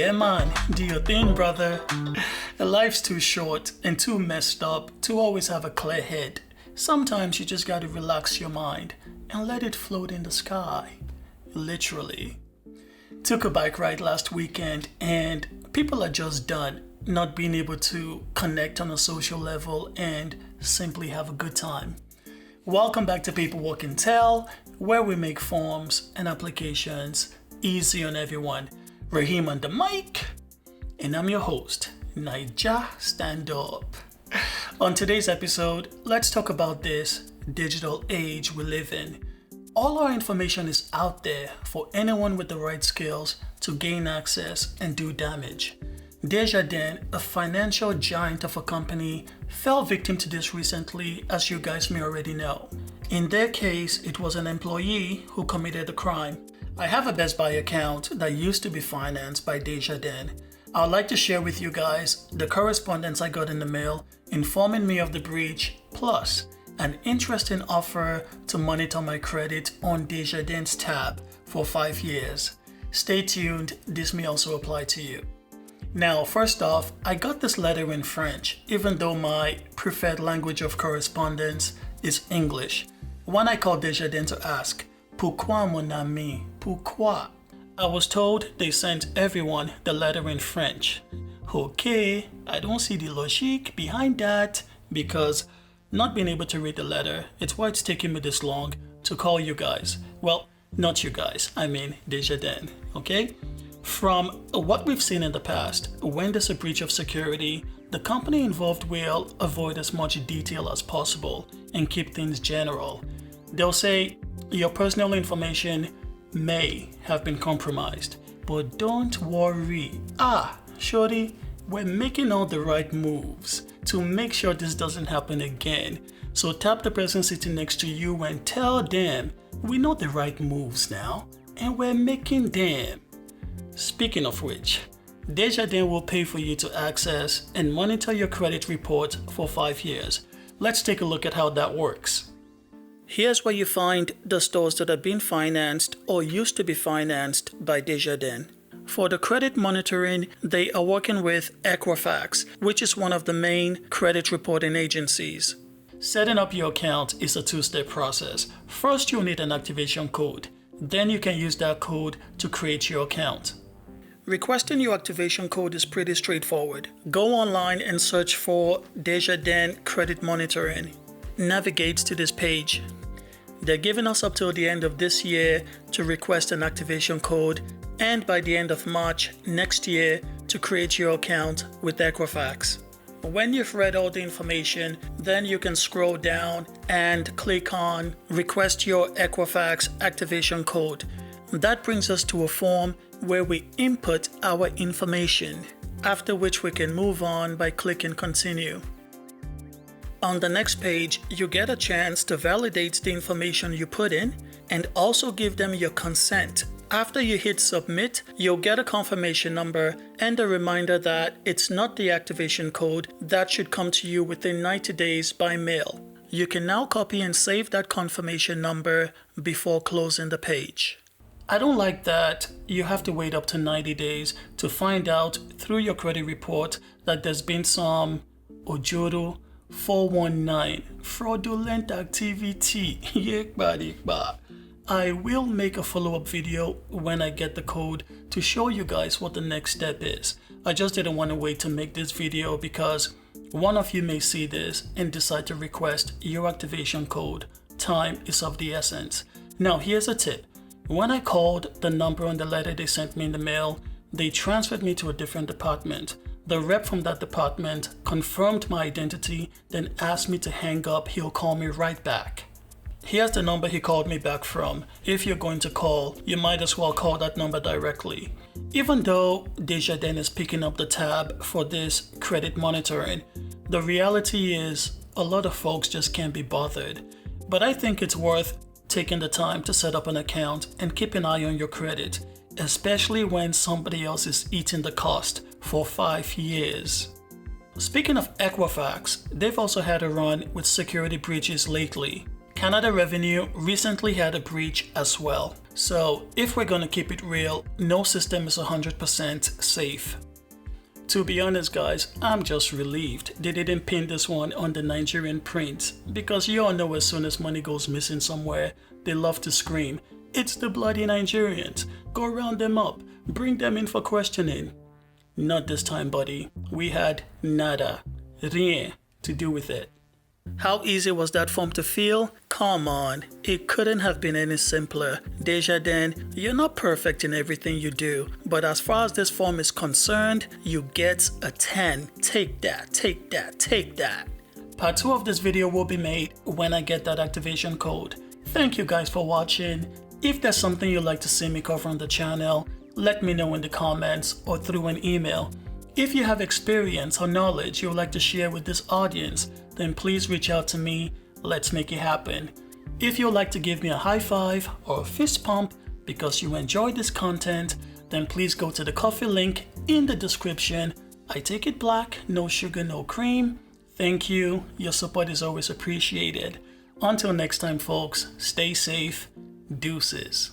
Yeah man, do your thing, brother. Life's too short and too messed up to always have a clear head. Sometimes you just gotta relax your mind and let it float in the sky. Literally. Took a bike ride last weekend and people are just done not being able to connect on a social level and simply have a good time. Welcome back to PaperworkIntel, where we make forms and applications easy on everyone. Raheem on the mic, and I'm your host, Naija Stand Up. On today's episode, let's talk about this digital age we live in. All our information is out there for anyone with the right skills to gain access and do damage. Desjardins, a financial giant of a company, fell victim to this recently, as you guys may already know. In their case, it was an employee who committed the crime. I have a Best Buy account that used to be financed by Desjardins. I'd like to share with you guys the correspondence I got in the mail informing me of the breach, plus an interesting offer to monitor my credit on Desjardins tab for 5 years. Stay tuned, this may also apply to you. Now, first off, I got this letter in French, even though my preferred language of correspondence is English. When I called Desjardins to ask, "Pourquoi mon ami? Pourquoi?" I was told they sent everyone the letter in French. Okay, I don't see the logic behind that because not being able to read the letter, it's why it's taking me this long to call you guys. Well, not you guys, I mean Desjardins, okay? From what we've seen in the past, when there's a breach of security, the company involved will avoid as much detail as possible and keep things general. They'll say, your personal information may have been compromised, but don't worry. Shorty, we're making all the right moves to make sure this doesn't happen again. So tap the person sitting next to you and tell them, we know the right moves now, and we're making them. Speaking of which, Desjardins will pay for you to access and monitor your credit report for 5 years. Let's take a look at how that works. Here's where you find the stores that have been financed or used to be financed by Desjardins. For the credit monitoring, they are working with Equifax, which is one of the main credit reporting agencies. Setting up your account is a two-step process. First, you'll need an activation code. Then you can use that code to create your account. Requesting your activation code is pretty straightforward. Go online and search for Desjardins Credit Monitoring. Navigate to this page. They're giving us up till the end of this year to request an activation code, and by the end of March next year to create your account with Equifax. When you've read all the information, then you can scroll down and click on Request your Equifax activation code. That brings us to a form where we input our information, after which we can move on by clicking Continue. On the next page, you get a chance to validate the information you put in and also give them your consent. After you hit Submit, you'll get a confirmation number and a reminder that it's not the activation code that should come to you within 90 days by mail. You can now copy and save that confirmation number before closing the page. I don't like that you have to wait up to 90 days to find out through your credit report that there's been some Ojoro 419 fraudulent activity. I will make a follow-up video when I get the code to show you guys what the next step is. I just didn't want to wait to make this video because one of you may see this and decide to request your activation code. Time is of the essence. Now here's a tip. When I called the number on the letter they sent me in the mail, they transferred me to a different department. The rep from that department confirmed my identity, then asked me to hang up. He'll call me right back. Here's the number he called me back from. If you're going to call, you might as well call that number directly. Even though Desjardins is picking up the tab for this credit monitoring, the reality is a lot of folks just can't be bothered. But I think it's worth taking the time to set up an account and keep an eye on your credit, especially when somebody else is eating the cost for 5 years. Speaking of Equifax, they've also had a run with security breaches lately. Canada Revenue recently had a breach as well. So if we're gonna keep it real, no system is 100% safe. To be honest guys, I'm just relieved they didn't pin this one on the Nigerian print, because you all know as soon as money goes missing somewhere, they love to scream, "It's the bloody Nigerians, go round them up, bring them in for questioning." Not this time, buddy. We had nada, rien to do with it. How easy was that form to fill? Come on, it couldn't have been any simpler. Desjardins, you're not perfect in everything you do, but as far as this form is concerned, you get a 10. Take that, take that, take that. Part 2 of this video will be made when I get that activation code. Thank you guys for watching. If there's something you'd like to see me cover on the channel, let me know in the comments or through an email. If you have experience or knowledge you would like to share with this audience, then please reach out to me. Let's make it happen. If you'd like to give me a high five or a fist pump because you enjoyed this content, then please go to the coffee link in the description. I take it black, no sugar, no cream. Thank you. Your support is always appreciated. Until next time, folks, stay safe. Deuces.